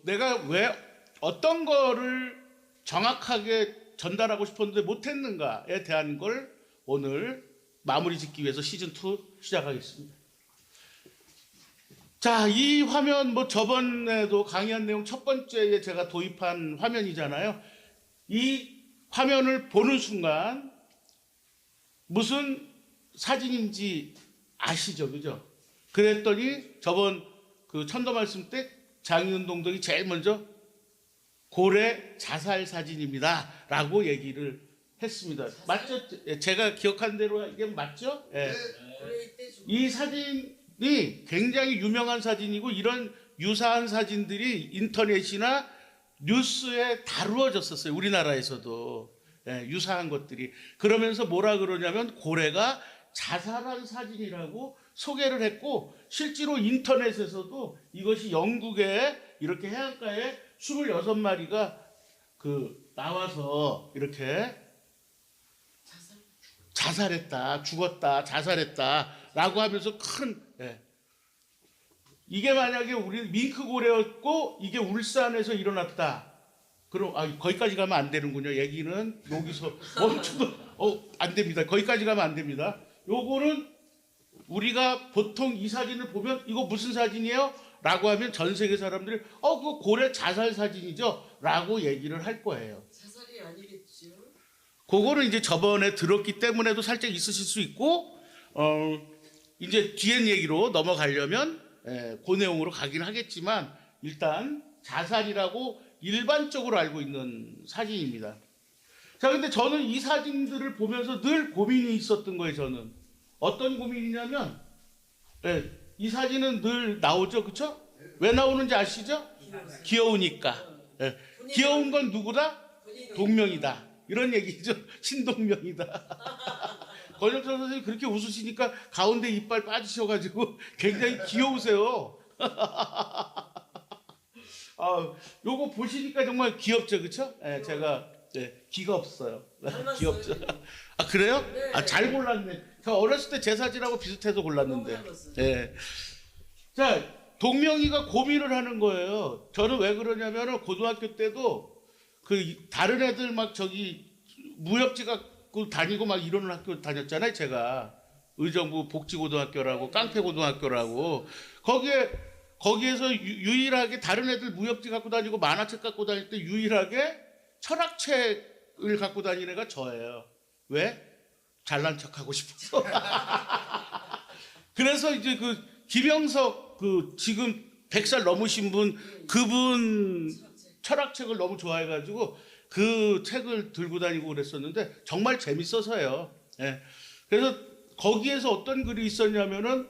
내가 왜 어떤 거를 정확하게 전달하고 싶었는데 못했는가에 대한 걸 오늘 마무리 짓기 위해서 시즌2 시작하겠습니다. 자, 이 화면 뭐 저번에도 강의한 내용 첫 번째에 제가 도입한 화면이잖아요. 이 화면을 보는 순간 무슨 사진인지 아시죠? 그죠? 그랬더니 저번 그 천도 말씀 때 장희은 동덕이 제일 먼저 고래 자살 사진입니다 라고 얘기를 했습니다. 맞죠? 제가 기억한 대로 이게 맞죠? 예. 이 사진이 굉장히 유명한 사진이고 이런 유사한 사진들이 인터넷이나 뉴스에 다루어졌었어요. 우리나라에서도. 예, 유사한 것들이. 그러면서 뭐라 그러냐면 고래가 자살한 사진이라고 소개를 했고 실제로 인터넷에서도 이것이 영국에 이렇게 해안가에 26마리가 그 나와서 이렇게 자살했다, 죽었다, 자살했다 라고 하면서 큰 이게 만약에 우리 밍크고래였고 이게 울산에서 일어났다. 그럼 거기까지 가면 안 되는군요. 얘기는 여기서 안 됩니다. 거기까지 가면 안 됩니다. 요거는 우리가 보통 이 사진을 보면 이거 무슨 사진이에요? 라고 하면 전 세계 사람들이 그거 고래 자살 사진이죠? 라고 얘기를 할 거예요. 자살이 아니겠죠? 그거는 이제 저번에 들었기 때문에도 살짝 있으실 수 있고 이제 뒤엔 얘기로 넘어가려면 그 내용으로 가긴 하겠지만 일단 자살이라고 일반적으로 알고 있는 사진입니다. 자, 근데 저는 이 사진들을 보면서 늘 고민이 있었던 거예요. 저는 어떤 고민이냐면 이 사진은 늘 나오죠, 그렇죠? 왜 나오는지 아시죠? 귀여우니까. 귀여운 건 누구다? 동명이다. 이런 얘기죠. 신동명이다. 권영철 선생님이 그렇게 웃으시니까 가운데 이빨 빠지셔가지고 굉장히 귀여우세요. 요거 보시니까 정말 귀엽죠, 그렇죠? 제가 귀가 없어요. 귀엽죠. 그래요? 네. 잘 골랐네. 저 어렸을 때 제 사진하고 비슷해서 골랐는데. 자, 동명이가 고민을 하는 거예요. 저는 왜 그러냐면 고등학교 때도 그 다른 애들 막 저기 무협지 갖고 다니고 막 이러는 학교 다녔잖아요. 제가 의정부 복지고등학교라고 깡패고등학교라고 거기에서 유일하게 다른 애들 무협지 갖고 다니고 만화책 갖고 다닐 때 유일하게 철학책을 갖고 다니는 애가 저예요. 왜? 잘난 척하고 싶어서. 그래서 이제 그 김영석 그 지금 100살 넘으신 그분 철학책을 너무 좋아해가지고 그 책을 들고 다니고 그랬었는데 정말 재밌어서요. 그래서 거기에서 어떤 글이 있었냐면은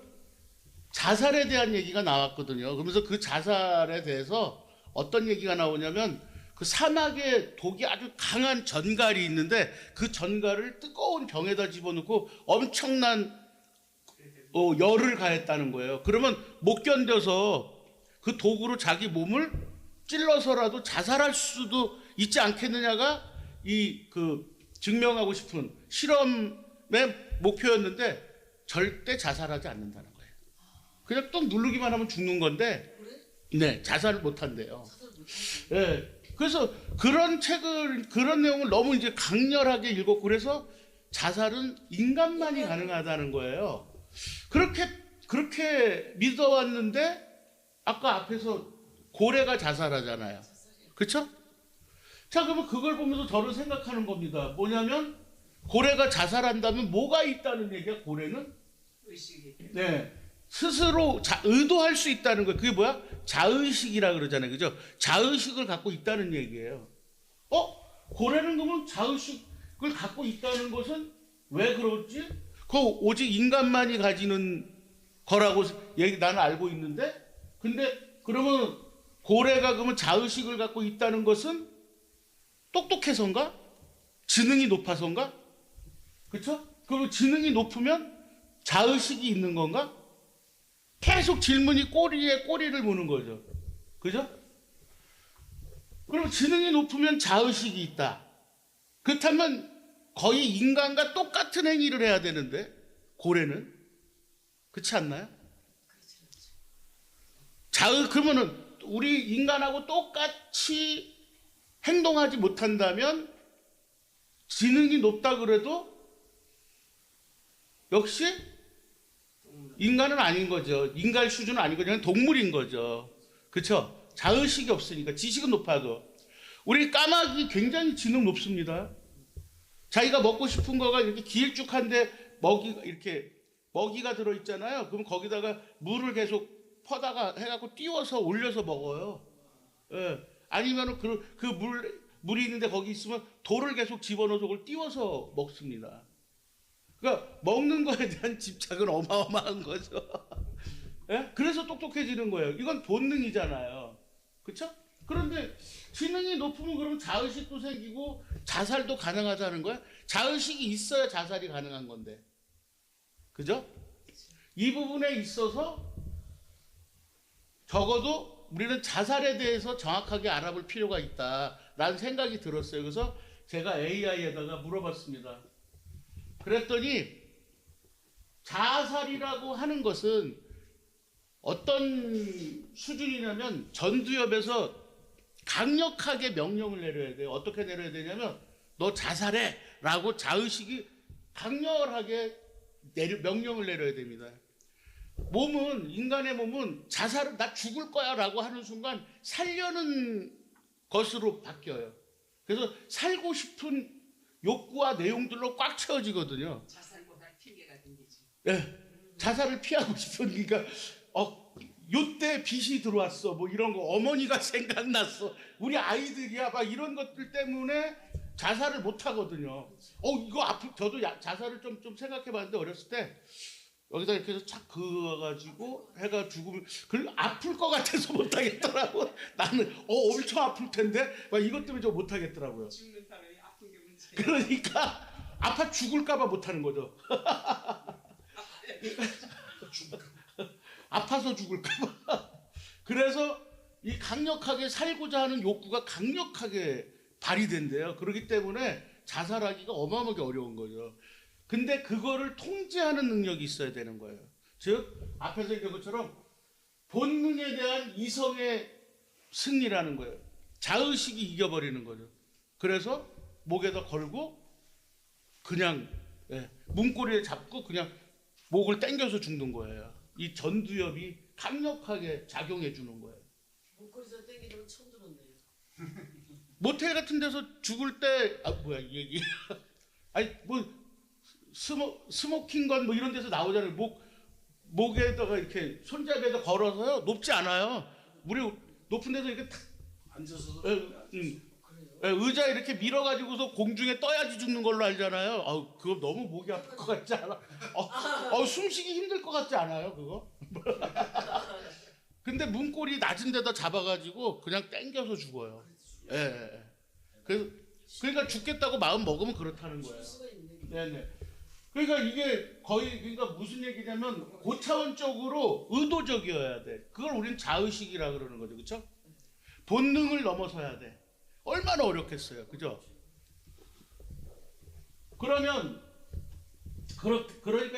자살에 대한 얘기가 나왔거든요. 그러면서 그 자살에 대해서 어떤 얘기가 나오냐면 그 사막에 독이 아주 강한 전갈이 있는데 그 전갈을 뜨거운 병에다 집어넣고 엄청난 열을 가했다는 거예요. 그러면 못 견뎌서 그 독으로 자기 몸을 찔러서라도 자살할 수도 있지 않겠느냐가 증명하고 싶은 실험의 목표였는데 절대 자살하지 않는다는 거예요. 그냥 또 누르기만 하면 죽는 건데, 네, 자살을 못 한대요. 그래서 그런 내용을 너무 이제 강렬하게 읽었고 그래서 자살은 인간만이 가능하다는 거예요. 그렇게 믿어왔는데 아까 앞에서 고래가 자살하잖아요. 그렇죠? 자, 그러면 그걸 보면서 저는 생각하는 겁니다. 뭐냐면 고래가 자살한다면 뭐가 있다는 얘기야? 고래는 의식이. 네, 스스로 의도할 수 있다는 거예요. 그게 뭐야? 자의식이라 그러잖아요. 그죠? 자의식을 갖고 있다는 얘기예요. 고래는 그러면 자의식을 갖고 있다는 것은 왜 그렇지? 그거 오직 인간만이 가지는 거라고 나는 알고 있는데, 근데 그러면 고래가 그러면 자의식을 갖고 있다는 것은 똑똑해서인가? 지능이 높아서인가? 그렇죠? 그리고 지능이 높으면 자의식이 있는 건가? 계속 질문이 꼬리에 꼬리를 무는 거죠. 그죠? 그럼 지능이 높으면 자의식이 있다. 그렇다면 거의 인간과 똑같은 행위를 해야 되는데 고래는 그렇지 않나요? 그러면은 우리 인간하고 똑같이 행동하지 못한다면 지능이 높다 그래도 역시 인간은 아닌 거죠. 인간 수준은 아닌 거죠. 그냥 동물인 거죠. 그렇죠? 자의식이 없으니까 지식은 높아도 우리 까마귀 굉장히 지능 높습니다. 자기가 먹고 싶은 거가 이렇게 길쭉한데 먹이가 들어 있잖아요. 그럼 거기다가 물을 계속 퍼다가 해갖고 띄워서 올려서 먹어요. 예. 아니면은 물이 있는데 거기 있으면 돌을 계속 집어넣어서 그걸 띄워서 먹습니다. 그러니까 먹는 거에 대한 집착은 어마어마한 거죠. 예? 그래서 똑똑해지는 거예요. 이건 본능이잖아요. 그렇죠? 그런데 지능이 높으면 그럼 자의식도 생기고 자살도 가능하다는 거야? 자의식이 있어야 자살이 가능한 건데. 그죠? 이 부분에 있어서 적어도 우리는 자살에 대해서 정확하게 알아볼 필요가 있다라는 생각이 들었어요. 그래서 제가 AI에다가 물어봤습니다. 그랬더니 자살이라고 하는 것은 어떤 수준이냐면 전두엽에서 강력하게 명령을 내려야 돼요. 어떻게 내려야 되냐면 너 자살해 라고 자의식이 강렬하게 명령을 내려야 됩니다. 인간의 몸은 자살은 나 죽을 거야 라고 하는 순간 살려는 것으로 바뀌어요. 그래서 살고 싶은 욕구와 내용들로 꽉 채워지거든요. 자살보다 핑계가 생기지. 네, 자살을 피하고 싶은 그러니까 요때 빚이 들어왔어 뭐 이런 거 어머니가 생각났어 우리 아이들이야 막 이런 것들 때문에 자살을 못 하거든요. 이거 저도 자살을 좀 생각해봤는데 어렸을 때 여기다 이렇게 해서 착 그어가지고 해가 죽으면 아플 것 같아서 못 하겠더라고. 나는 엄청 아플 텐데 막 이것 때문에 저 못 하겠더라고요. 죽는 사람이 아픈 게 문제. 그러니까 아파 죽을까봐 못 하는 거죠. 아파서 죽을까봐. 그래서 이 강력하게 살고자 하는 욕구가 강력하게 발휘된대요. 그렇기 때문에 자살하기가 어마어마하게 어려운 거죠. 근데 그거를 통제하는 능력이 있어야 되는 거예요. 즉 앞에서 얘기한 것처럼 본능에 대한 이성의 승리라는 거예요. 자의식이 이겨버리는 거죠. 그래서 목에다 걸고 그냥 문고리에 잡고 그냥 목을 당겨서 죽는 거예요. 이 전두엽이 강력하게 작용해 주는 거예요. 목걸이에서 땡기는 건 처음 들었네요. 모텔 같은 데서 죽을 때 이 얘기 아니 스모킹건 뭐 이런 데서 나오잖아요. 목에다가 이렇게 손잡이에다 걸어서요. 높지 않아요. 우리 높은 데서 이렇게 탁 앉아서 의자 이렇게 밀어가지고서 공중에 떠야지 죽는 걸로 알잖아요. 그거 너무 목이 아플 것 같지 않아? 숨쉬기 힘들 것 같지 않아요, 그거? 근데 문고리 낮은 데다 잡아가지고 그냥 땡겨서 죽어요. 예. 그러니까 죽겠다고 마음 먹으면 그렇다는 거예요. 네네. 그러니까 이게 그러니까 무슨 얘기냐면 고차원적으로 의도적이어야 돼. 그걸 우리는 자의식이라 그러는 거죠, 그렇죠? 본능을 넘어서야 돼. 얼마나 어렵겠어요, 그죠? 그러니까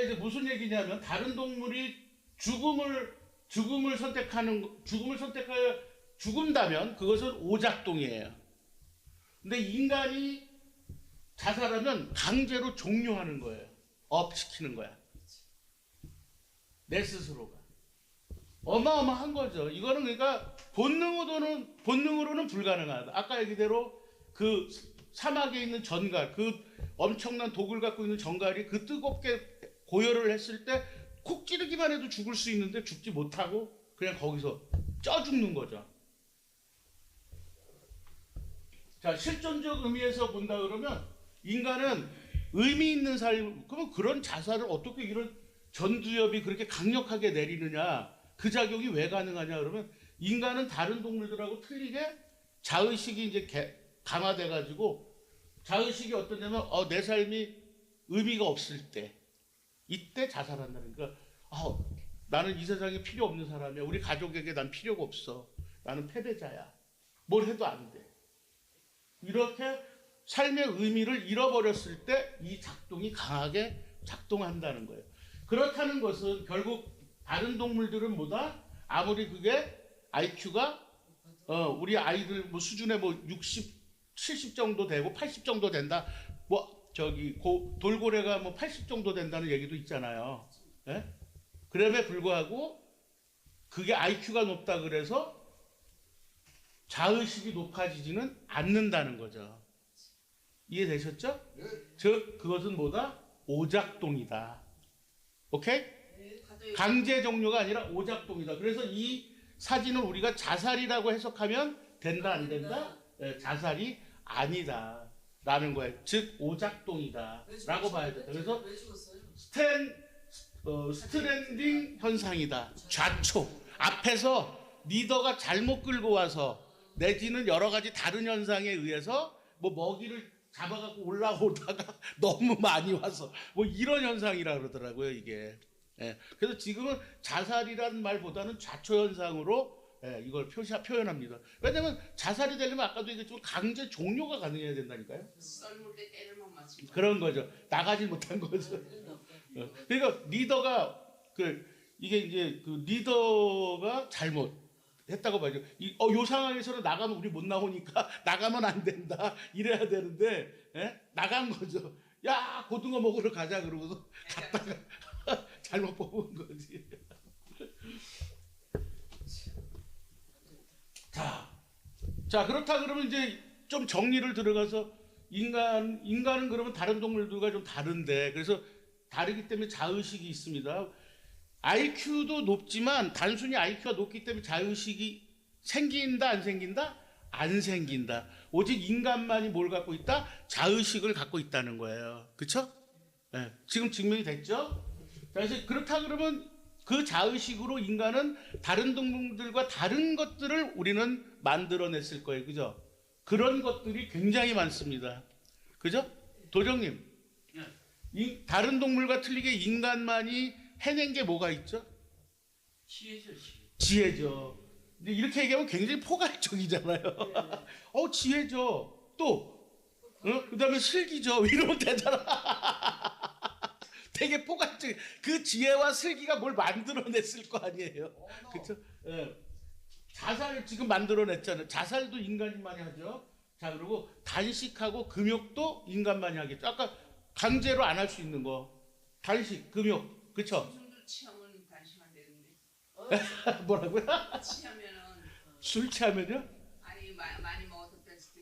이제 무슨 얘기냐면 다른 동물이 죽음을 선택하여 죽은다면 그것은 오작동이에요. 근데 인간이 자살하면 강제로 종료하는 거예요. 업시키는 거야. 내 스스로가. 어마어마한 거죠. 이거는 그러니까 본능으로는 불가능하다. 아까 얘기대로 그 사막에 있는 전갈, 그 엄청난 독을 갖고 있는 전갈이 그 뜨겁게 고열을 했을 때 콕 찌르기만 해도 죽을 수 있는데 죽지 못하고 그냥 거기서 쪄 죽는 거죠. 자, 실존적 의미에서 본다 그러면 인간은 의미 있는 삶, 그러면 그런 자살을 어떻게 이런 전두엽이 그렇게 강력하게 내리느냐, 그 작용이 왜 가능하냐 그러면 인간은 다른 동물들하고 틀리게 자의식이 이제 강화돼 가지고 자의식이 어떠냐면 내 삶이 의미가 없을 때 이때 자살한다는 거야. 나는 이 세상에 필요 없는 사람이야. 우리 가족에게 난 필요가 없어. 나는 패배자야. 뭘 해도 안 돼. 이렇게 삶의 의미를 잃어버렸을 때 이 작동이 강하게 작동한다는 거예요. 그렇다는 것은 결국 다른 동물들은 뭐다? 아무리 그게 IQ가 우리 아이들 뭐 수준에 뭐 60, 70 정도 되고 80 정도 된다. 뭐 저기 돌고래가 뭐 80 정도 된다는 얘기도 있잖아요. 예? 그럼에 불구하고 그게 IQ가 높다 그래서 자의식이 높아지지는 않는다는 거죠. 이해되셨죠? 즉 그것은 뭐다? 오작동이다. 오케이? 네, 다들 강제 종료가 아니라 오작동이다. 그래서 이 사진을 우리가 자살이라고 해석하면 된다 안 된다? 예, 자살이 아니다 라는 거예요. 즉 오작동이다 라고 봐야 된다. 그래서 왜 죽었어요? 스트랜딩 현상이다. 좌초. 앞에서 리더가 잘못 끌고 와서 내지는 여러 가지 다른 현상에 의해서 뭐 먹이를 잡아갖고 올라오다가 너무 많이 와서 뭐 이런 현상이라 그러더라고요 이게. 예. 그래서 지금은 자살이라는 말보다는 좌초 현상으로 이걸 표현합니다. 왜냐면 자살이 되려면 아까도 얘기했지만 강제 종료가 가능해야 된다니까요. 썰물 때 때를 못 맞춘 거. 그런 거죠. 나가지 못한 거죠. 그러니까 리더가 이게 이제 그 리더가 잘못 했다고 봐야죠. 요 상황에서는 나가면 우리 못 나오니까 나가면 안 된다 이래야 되는데 나간 거죠. 야 고등어 먹으러 가자 그러고서 갔다가 잘못 뽑은 거지. 자 그렇다 그러면 이제 좀 정리를 들어가서 인간은 그러면 다른 동물들과 좀 다른데 그래서 다르기 때문에 자의식이 있습니다. IQ도 높지만 단순히 IQ가 높기 때문에 자의식이 생긴다 안 생긴다? 안 생긴다. 오직 인간만이 뭘 갖고 있다? 자의식을 갖고 있다는 거예요. 그렇죠? 네. 지금 증명이 됐죠? 그래서 그렇다 그러면 그 자의식으로 인간은 다른 동물들과 다른 것들을 우리는 만들어냈을 거예요. 그죠? 그런 것들이 굉장히 많습니다. 그죠? 도정님. 다른 동물과 틀리게 인간만이 해낸 게 뭐가 있죠? 지혜죠, 지혜. 지혜죠. 근데 이렇게 얘기하면 굉장히 포괄적이잖아요. 지혜죠. 또, 그 다음에 슬기죠. 이러면 되잖아. 되게 포괄적. 그 지혜와 슬기가 뭘 만들어냈을 거 아니에요. 그렇죠? 자살 지금 만들어냈잖아요. 자살도 인간만이 하죠. 자, 그리고 단식하고 금욕도 인간만이 하겠죠. 아까 강제로 안 할 수 있는 거. 단식, 금욕. 그렇죠? 술도 취하면 단식 안 되는데. 뭐라고요? 취하면은 술 취하면요? 아니 많이 먹어서 뺐을 때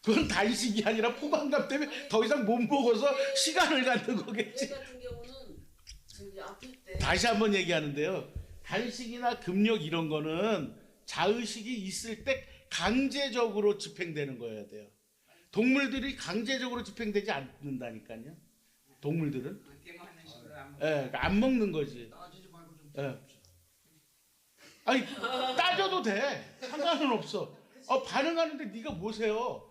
그건 단식이 아니라 포만감 때문에 더 이상 못 먹어서 시간을 갖는 거겠지. 애 같은 경우는 저기 아플 때 다시 한번 얘기하는데요. 단식이나 금욕 이런 거는 자의식이 있을 때 강제적으로 집행되는 거여야 돼요. 동물들이 강제적으로 집행되지 않는다니까요. 동물들은 대모하는 식으로 안 그러니까 안 먹는 거지. 따지지 말고 좀 아니 따져도 돼. 상관은 없어. 반응하는데 네가 뭐세요?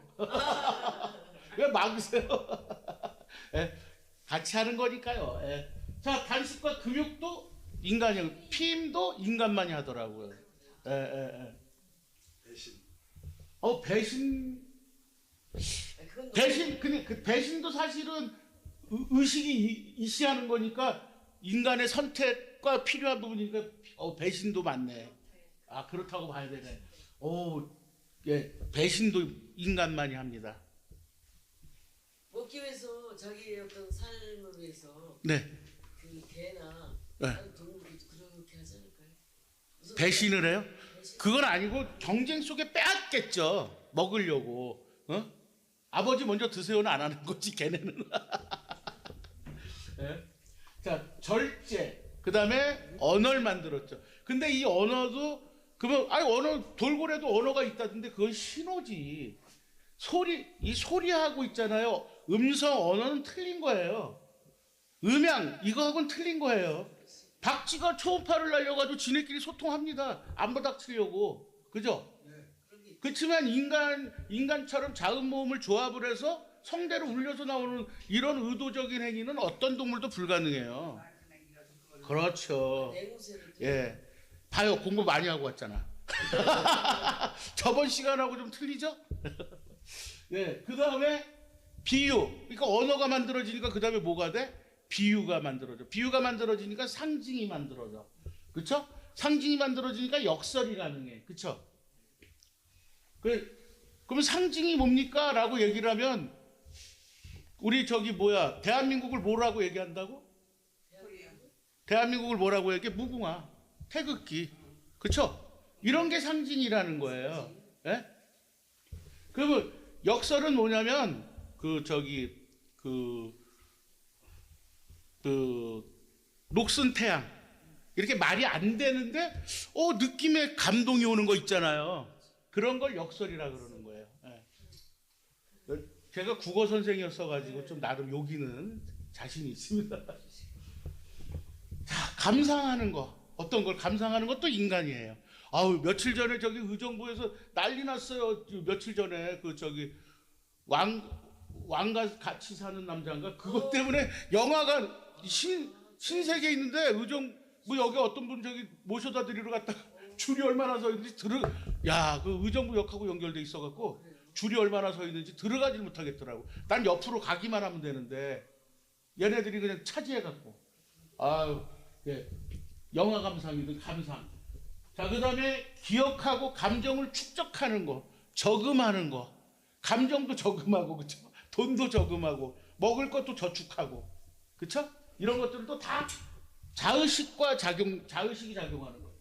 왜 막으세요? 같이 하는 거니까요. 자 단식과 금욕도 인간이 피임도 인간만이 하더라고요. 배신 근데 그 배신도 사실은 의식이 이시하는 거니까 인간의 선택과 필요한 부분이니까 배신도 맞네. 아 그렇다고 봐야 되네. 배신도 인간만이 합니다. 먹기 위해서 자기의 어떤 삶을 위해서 네. 그 개나 네. 다른 동물이 그렇게 하지 않을까요? 무슨 배신을 해요? 배신? 그건 아니고 경쟁 속에 빼앗겠죠. 먹으려고. 아버지 먼저 드세요는 안 하는 거지 걔네는. 자 절제. 그 다음에 언어를 만들었죠. 근데 이 언어도 그러면 돌고래도 언어가 있다던데 그건 신호지. 이 소리하고 있잖아요. 음성 언어는 틀린 거예요. 음양 이거하고는 틀린 거예요. 박쥐가 초음파를 날려가지고 지네끼리 소통합니다. 안 부닥치려고. 그죠? 그렇지만 인간처럼 작은 모음을 조합을 해서 성대를 울려서 나오는 이런 의도적인 행위는 어떤 동물도 불가능해요. 그렇죠. 맹우새를 봐요. 공부 많이 하고 왔잖아. 저번 시간하고 좀 틀리죠? 그 다음에 비유. 그러니까 언어가 만들어지니까 그 다음에 뭐가 돼? 비유가 만들어져. 비유가 만들어지니까 상징이 만들어져. 그쵸? 상징이 만들어지니까 역설이 가능해. 그쵸? 그러면 상징이 뭡니까? 라고 얘기를 하면 우리 대한민국을 뭐라고 얘기한다고? 대한민국을 뭐라고 얘기해? 무궁화, 태극기, 그렇죠? 이런 게 상징이라는 거예요. 예? 그러면 역설은 뭐냐면 녹슨 태양 이렇게 말이 안 되는데 느낌에 감동이 오는 거 있잖아요. 그런 걸 역설이라 그러는 거예요. 예. 제가 국어 선생이었어가지고 좀 나름 여기는 자신이 있습니다. 자, 감상하는 거, 어떤 걸 감상하는 것도 인간이에요. 아우, 며칠 전에 저기 의정부에서 난리 났어요. 며칠 전에 왕과 같이 사는 남자인가 그것 때문에 영화가 신세계에 있는데 의정부 여기 어떤 분 저기 모셔다 드리러 갔다가 줄이 얼마나 서 있는지 그 의정부 역하고 연결돼 있어갖고 줄이 얼마나 서 있는지 들어가질 못하겠더라고. 난 옆으로 가기만 하면 되는데 얘네들이 그냥 차지해갖고 아유, 예. 영화 감상이든 감상. 자, 그 다음에 기억하고 감정을 축적하는 거, 저금하는 거. 감정도 저금하고, 그쵸? 돈도 저금하고, 먹을 것도 저축하고, 그쵸? 이런 것들도 다 자의식이 작용하는 거예요.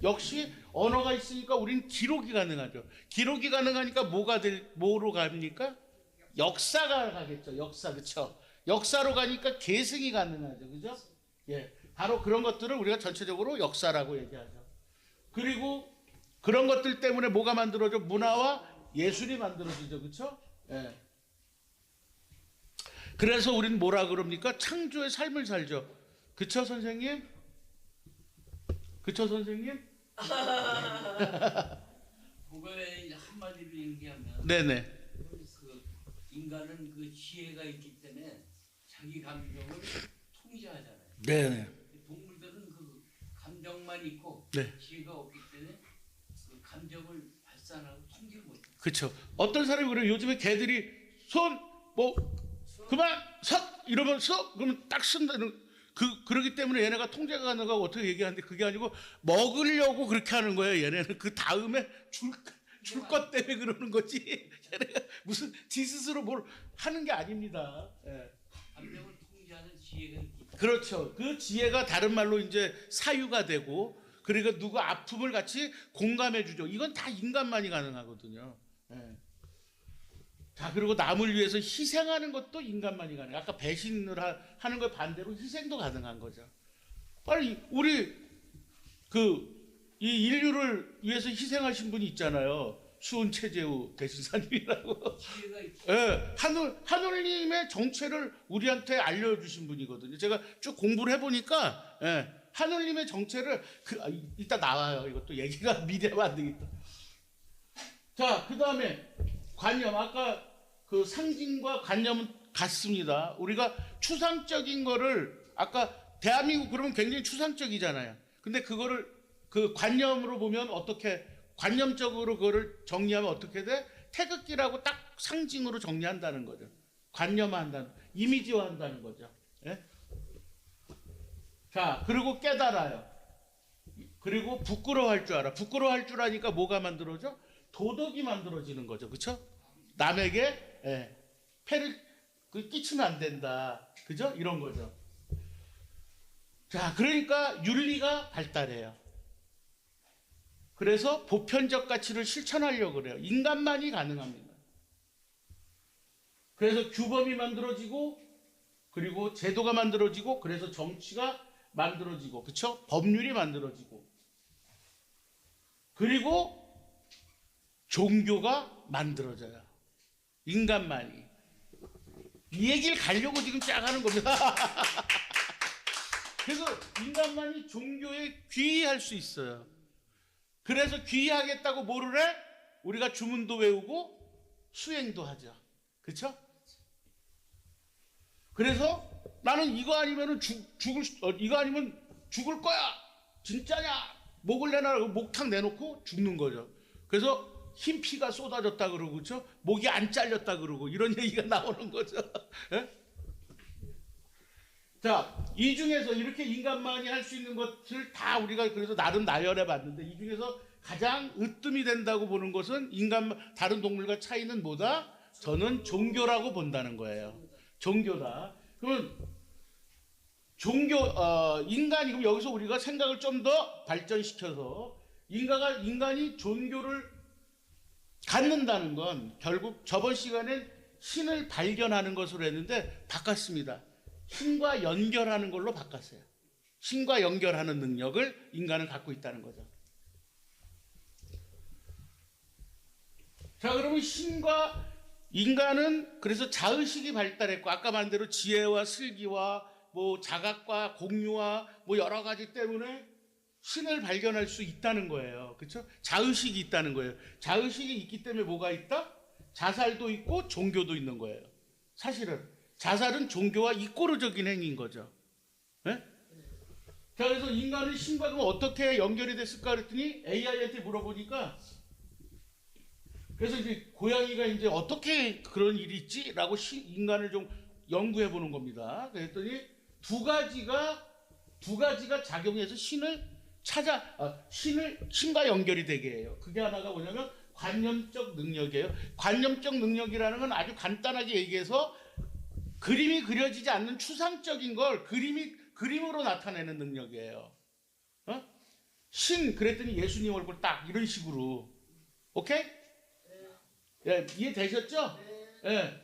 역시 언어가 있으니까 우리는 기록이 가능하죠. 기록이 가능하니까 뭐로 갑니까? 역사가 가겠죠. 역사, 그쵸? 역사로 가니까 계승이 가능하죠. 그죠? 예. 바로 그런 것들을 우리가 전체적으로 역사라고 얘기하죠. 그리고 그런 것들 때문에 뭐가 만들어져? 문화와 예술이 만들어지죠. 그렇죠? 예. 그래서 우리는 뭐라 그럽니까? 창조의 삶을 살죠. 그쵸, 선생님? 그쵸, 선생님? 그거에 한마디로 얘기하면 네네. 그 인간은 그 지혜가 있기 때문에 자기 감정을 통제하잖아요. 네네. 동물들은 그 감정만 있고 네. 지혜가 없기 때문에 그 감정을 발산하고 통제를 못해요. 그쵸. 어떤 사람이 그래요. 요즘에 개들이 그만, 이러면 그러면 딱 쓴다는, 그러기 때문에 얘네가 통제가 가능하고 어떻게 얘기하는데 그게 아니고 먹으려고 그렇게 하는 거예요. 얘네는 그 다음에 줄 것 때문에 그러는 거지. 얘네가 무슨 지 스스로 뭘 하는 게 아닙니다. 예. 감정을 통제하는 지혜가 있기 때문에 그렇죠. 그 지혜가 다른 말로 이제 사유가 되고, 그러니까 누구 아픔을 같이 공감해 주죠. 이건 다 인간만이 가능하거든요. 예. 자, 그리고 남을 위해서 희생하는 것도 인간만이 가능해요. 아까 배신을 하는 거 반대로 희생도 가능한 거죠. 빨리 우리 이 인류를 위해서 희생하신 분이 있잖아요. 수은 최재우 대신사님이라고. 지혜가 있기 예, 하늘님의 정체를 우리한테 알려주신 분이거든요. 제가 쭉 공부를 해보니까, 예, 하늘님의 정체를, 이따 나와요. 이것도 얘기가 미리 하면 안 되겠다. 자, 그 다음에 관념. 아까 그 상징과 관념은 같습니다. 우리가 추상적인 거를, 아까 대한민국 그러면 굉장히 추상적이잖아요. 근데 그거를 그 관념으로 보면 관념적으로 그거를 정리하면 어떻게 돼? 태극기라고 딱 상징으로 정리한다는 거죠. 관념화한다는, 이미지화한다는 거죠. 예? 자, 그리고 깨달아요. 그리고 부끄러워할 줄 알아. 부끄러워할 줄 아니까 뭐가 만들어져? 도덕이 만들어지는 거죠. 그렇죠? 남에게 폐를 끼치면 안 된다. 그죠? 이런 거죠. 자, 그러니까 윤리가 발달해요. 그래서 보편적 가치를 실천하려고 그래요. 인간만이 가능합니다. 그래서 규범이 만들어지고, 그리고 제도가 만들어지고, 그래서 정치가 만들어지고, 그쵸? 법률이 만들어지고, 그리고 종교가 만들어져요. 인간만이. 이 얘기를 가려고 지금 짜가는 겁니다. 그래서 인간만이 종교에 귀의할 수 있어요. 그래서 귀의하겠다고 뭐를 해? 우리가 주문도 외우고 수행도 하죠. 그렇죠? 그래서 나는 이거 아니면 이거 아니면 죽을 거야. 진짜냐? 목을 내놔라고 목탁 내놓고 죽는 거죠. 그래서 흰 피가 쏟아졌다 그러고, 그렇죠? 목이 안 잘렸다 그러고, 이런 얘기가 나오는 거죠. 예? 자, 이 중에서 이렇게 인간만이 할 수 있는 것을 다 우리가 그래서 나름 나열해 봤는데, 이 중에서 가장 으뜸이 된다고 보는 것은 인간 다른 동물과 차이는 뭐다? 저는 종교라고 본다는 거예요. 종교다. 그러면 인간이 그럼 여기서 우리가 생각을 좀 더 발전시켜서 인간이 종교를 갖는다는 건 결국 저번 시간엔 신을 발견하는 것으로 했는데 바꿨습니다. 신과 연결하는 걸로 바꿨어요. 신과 연결하는 능력을 인간은 갖고 있다는 거죠. 자, 그러면 신과 인간은 그래서 자의식이 발달했고 아까 말한 대로 지혜와 슬기와 뭐 자각과 공유와 뭐 여러 가지 때문에 신을 발견할 수 있다는 거예요. 그렇죠? 자의식이 있다는 거예요. 자의식이 있기 때문에 뭐가 있다? 자살도 있고 종교도 있는 거예요. 사실은 자살은 종교와 이꼬르적인 행위인 거죠. 네? 자, 그래서 인간은 신과 그럼 어떻게 연결이 됐을까 그랬더니 AI한테 물어보니까 그래서 이제 고양이가 이제 어떻게 그런 일이 있지라고 인간을 좀 연구해 보는 겁니다. 그랬더니 두 가지가 작용해서 신과 연결이 되게 해요. 그게 하나가 뭐냐면 관념적 능력이에요. 관념적 능력이라는 건 아주 간단하게 얘기해서 그림이 그려지지 않는 추상적인 걸 그림으로 나타내는 능력이에요. 그랬더니 예수님 얼굴 딱 이런 식으로. 오케이? 예, 이해되셨죠? 예.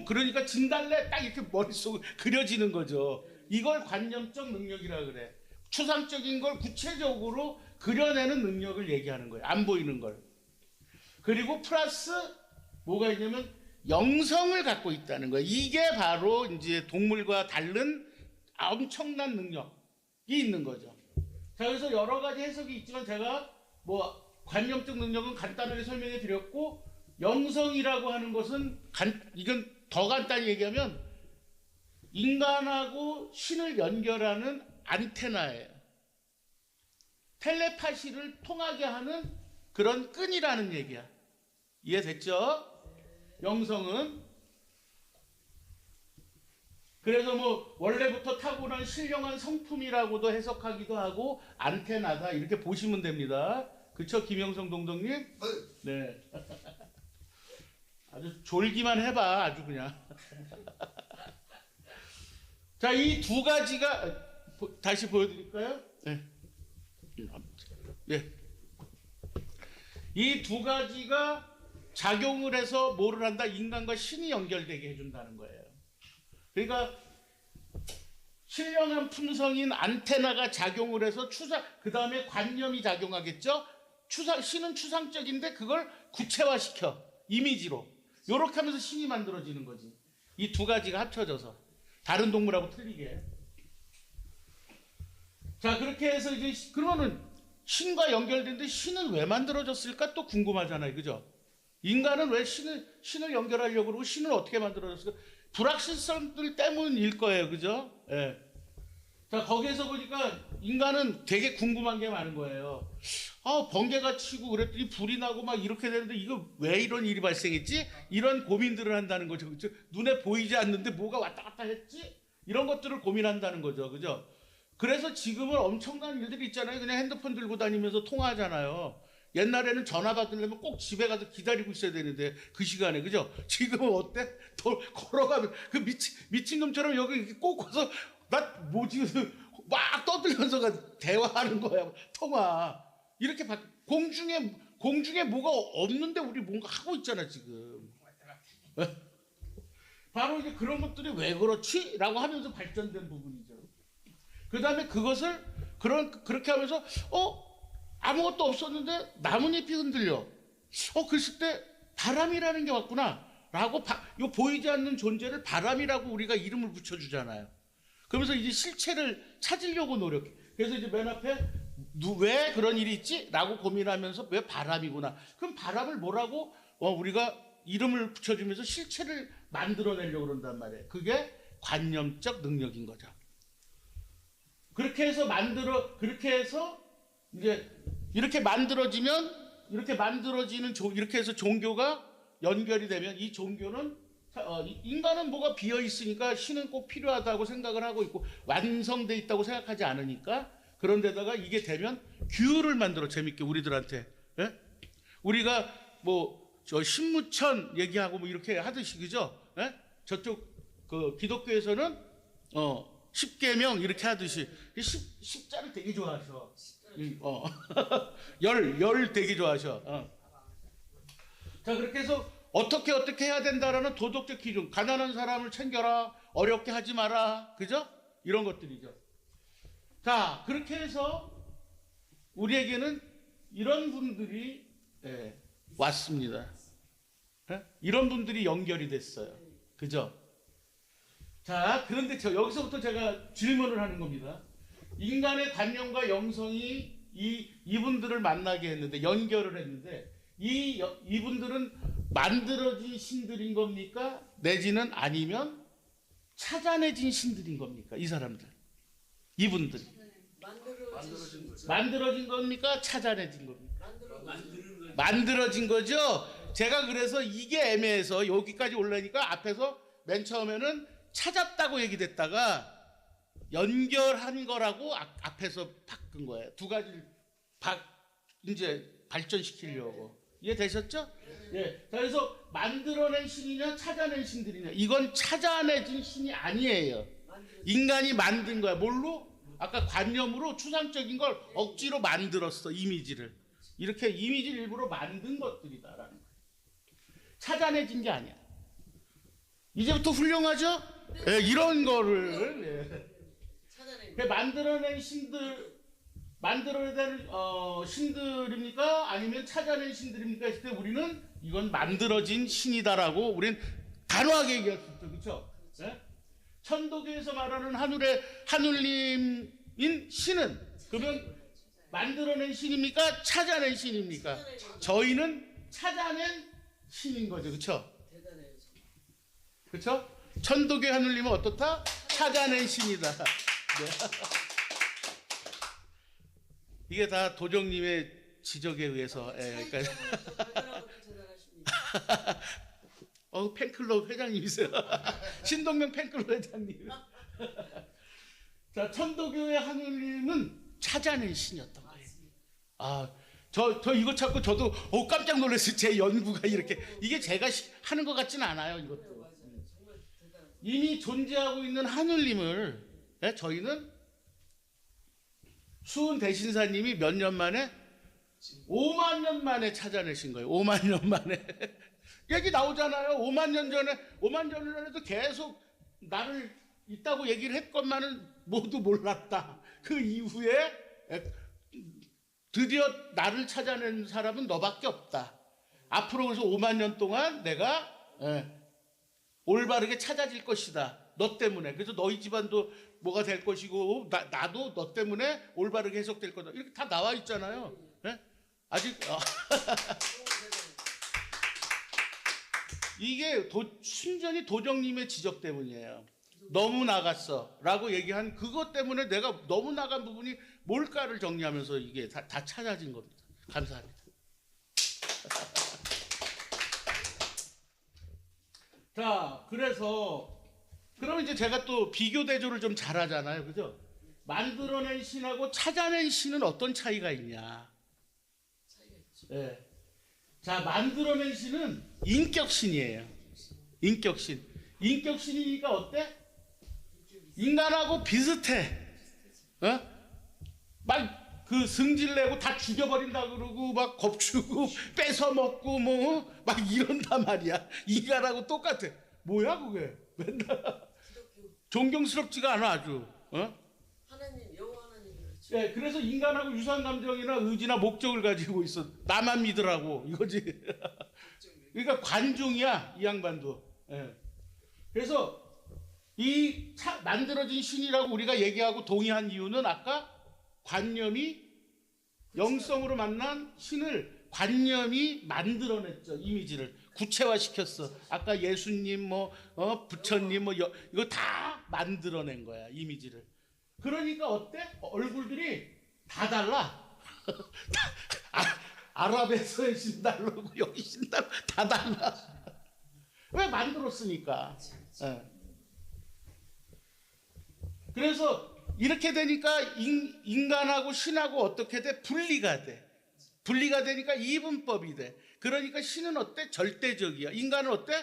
그러니까 진달래 딱 이렇게 머릿속에 그려지는 거죠. 이걸 관념적 능력이라 그래. 추상적인 걸 구체적으로 그려내는 능력을 얘기하는 거예요. 안 보이는 걸. 그리고 플러스 뭐가 있냐면 영성을 갖고 있다는 거예요. 이게 바로 이제 동물과 다른 엄청난 능력이 있는 거죠. 자, 그래서 여러 가지 해석이 있지만 제가 뭐 관념적 능력은 간단하게 설명해 드렸고 영성이라고 하는 것은 이건 더 간단히 얘기하면 인간하고 신을 연결하는 안테나예요. 텔레파시를 통하게 하는 그런 끈이라는 얘기야. 이해됐죠? 영성은. 그래서 뭐 원래부터 타고난 신령한 성품이라고도 해석하기도 하고 안테나다 이렇게 보시면 됩니다. 그쵸, 김영성 동동님? 네. 아주 졸기만 해봐, 아주 그냥. 자, 이 두 가지가 다시 보여드릴까요? 네. 네. 이 두 가지가 작용을 해서 뭐를 한다? 인간과 신이 연결되게 해준다는 거예요. 그러니까 신령한 품성인 안테나가 작용을 해서 그 다음에 관념이 작용하겠죠? 신은 추상적인데 그걸 구체화시켜. 이미지로. 요렇게 하면서 신이 만들어지는 거지. 이 두 가지가 합쳐져서. 다른 동물하고 틀리게. 자, 그렇게 해서 이제 그러면은 신과 연결되는데 신은 왜 만들어졌을까 또 궁금하잖아요. 그죠? 인간은 왜 신을 연결하려고 그러고 신을 어떻게 만들어졌을까? 불확실성들 때문일 거예요. 그죠? 예. 자, 거기에서 보니까 인간은 되게 궁금한 게 많은 거예요. 번개가 치고 그랬더니 불이 나고 막 이렇게 되는데 이거 왜 이런 일이 발생했지? 이런 고민들을 한다는 거죠. 그죠? 눈에 보이지 않는데 뭐가 왔다 갔다 했지? 이런 것들을 고민한다는 거죠. 그죠? 그래서 지금은 엄청난 일들이 있잖아요. 그냥 핸드폰 들고 다니면서 통화하잖아요. 옛날에는 전화 받으려면 꼭 집에 가서 기다리고 있어야 되는데 그 시간에. 그죠? 지금은 어때? 걸어가면 그 미친놈처럼 여기 이렇게 꽂고서 막 떠들면서 대화하는 거야. 통화. 이렇게 공중에 뭐가 없는데 우리 뭔가 하고 있잖아 지금. 바로 이제 그런 것들이 왜 그렇지? 라고 하면서 발전된 부분이죠. 그 다음에 그것을 그렇게 하면서 아무것도 없었는데 나뭇잎이 흔들려. 그랬을 때 바람이라는 게 왔구나 라고 요 보이지 않는 존재를 바람이라고 우리가 이름을 붙여주잖아요. 그러면서 이제 실체를 찾으려고 노력해. 그래서 이제 맨 앞에 왜 그런 일이 있지? 라고 고민하면서 왜 바람이구나. 그럼 바람을 뭐라고 우리가 이름을 붙여주면서 실체를 만들어내려고 그런단 말이에요. 그게 관념적 능력인 거죠. 그렇게 해서 이제 이렇게 해서 종교가 연결이 되면 이 종교는 인간은 뭐가 비어 있으니까 신은 꼭 필요하다고 생각을 하고 있고 완성돼 있다고 생각하지 않으니까 그런데다가 이게 되면 규율을 만들어 재밌게 우리들한테. 예? 우리가 뭐 저 신무천 얘기하고 뭐 이렇게 하듯이 그죠? 예? 저쪽 그 기독교에서는 십계명 이렇게 하듯이 십자를 되게 좋아하셔. 열 되게 좋아하셔. 자, 그렇게 해서 어떻게 해야 된다라는 도덕적 기준. 가난한 사람을 챙겨라. 어렵게 하지 마라. 그죠? 이런 것들이죠. 자, 그렇게 해서 우리에게는 이런 분들이 왔습니다. 이런 분들이 연결이 됐어요. 그죠? 자, 그런데 여기서부터 제가 질문을 하는 겁니다. 인간의 관념과 영성이 이분들을 만나게 했는데, 연결을 했는데, 이분들은 만들어진 신들인 겁니까? 내지는 아니면 찾아내진 신들인 겁니까? 이 사람들. 이분들. 만들어진 겁니까? 찾아내진 겁니까? 만들어진 거죠? 제가 그래서 이게 애매해서 여기까지 올라니까 앞에서 맨 처음에는 찾았다고 얘기됐다가 연결한 거라고 앞에서 바꾼 거예요. 두 가지를 이제 발전시키려고. 이해되셨죠? 예. 자, 그래서 만들어낸 신이냐 찾아낸 신들이냐. 이건 찾아내진 신이 아니에요. 인간이 만든 거야. 뭘로? 아까 관념으로 추상적인 걸 억지로 만들었어. 이미지를. 이렇게 이미지를 일부러 만든 것들이다라는 거예요. 찾아내진 게 아니야. 이제부터 훌륭하죠? 예, 이런 거를 만들어낸 신들, 만들어낸 신들입니까? 아니면 찾아낸 신들입니까? 했을 때 우리는 이건 만들어진 신이다라고 우리는 단호하게 얘기할 수 있죠. 그렇죠? 예? 천도교에서 말하는 하늘님인 신은 그러면 만들어낸 신입니까? 찾아낸 신입니까? 저희는 찾아낸 신인 거죠. 그렇죠? 대단해요. 그렇죠? 천도교 하늘님은 어떻다? 찾아낸 신이다. 네. 이게 다 도정님의 지적에 의해서. 그러니까 팬클럽 회장님이세요. 신동명 팬클럽 회장님. 자, 천도교의 하늘님은 찾아낸 신이었던 거예요. 저 이거 찾고 저도 깜짝 놀랐어요. 제 연구가 이렇게. 이게 제가 하는 것 같지는 않아요. 이것도. 이미 존재하고 있는 하늘님을 저희는 수은 대신사님이 몇 년 만에 5만 년 만에 찾아내신 거예요. 5만 년 만에. 얘기 나오잖아요. 5만 년 전에도 계속 나를 있다고 얘기를 했건만은 모두 몰랐다. 그 이후에 드디어 나를 찾아낸 사람은 너밖에 없다. 앞으로 그래서 5만 년 동안 내가 올바르게 찾아질 것이다. 너 때문에. 그래서 너희 집안도 뭐가 될 것이고 나도 너 때문에 올바르게 해석될 거다. 이렇게 다 나와 있잖아요. 아직 이게 순전히 도정님의 지적 때문이에요. 너무 나갔어 라고 얘기한 그것 때문에 내가 너무 나간 부분이 뭘까를 정리하면서 이게 다 찾아진 겁니다. 감사합니다. 자, 그래서 그럼 이제 제가 또 비교 대조를 좀 잘하잖아요. 그죠? 만들어낸 신하고 찾아낸 신은 어떤 차이가 있냐? 예. 자, 만들어낸 신은 인격신이에요. 인격신. 인격신이니까 어때? 인간하고 비슷해. 막 그 승질내고 다 죽여버린다 그러고 막 겁주고 뺏어먹고 뭐 막 이런단 말이야. 인간하고 똑같아. 뭐야 그게? 맨날 존경스럽지가 않아 아주. 하나님, 여호와 하나님 그렇죠. 예, 그래서 인간하고 유사한 감정이나 의지나 목적을 가지고 있어. 나만 믿으라고 이거지. 그러니까 관중이야 이 양반도. 예. 그래서 이 만들어진 신이라고 우리가 얘기하고 동의한 이유는 아까 관념이 영성으로 만난 신을 관념이 만들어냈죠. 이미지를 구체화시켰어. 아까 예수님 부처님 이거 다 만들어낸 거야. 이미지를. 그러니까 어때? 얼굴들이 다 달라. 아랍에서의 신달라고 여기 신달 다 달라. 왜 만들었으니까. 예. 그래서 이렇게 되니까 인간하고 신하고 어떻게 돼? 분리가 돼. 분리가 되니까 이분법이 돼. 그러니까 신은 어때? 절대적이야. 인간은 어때?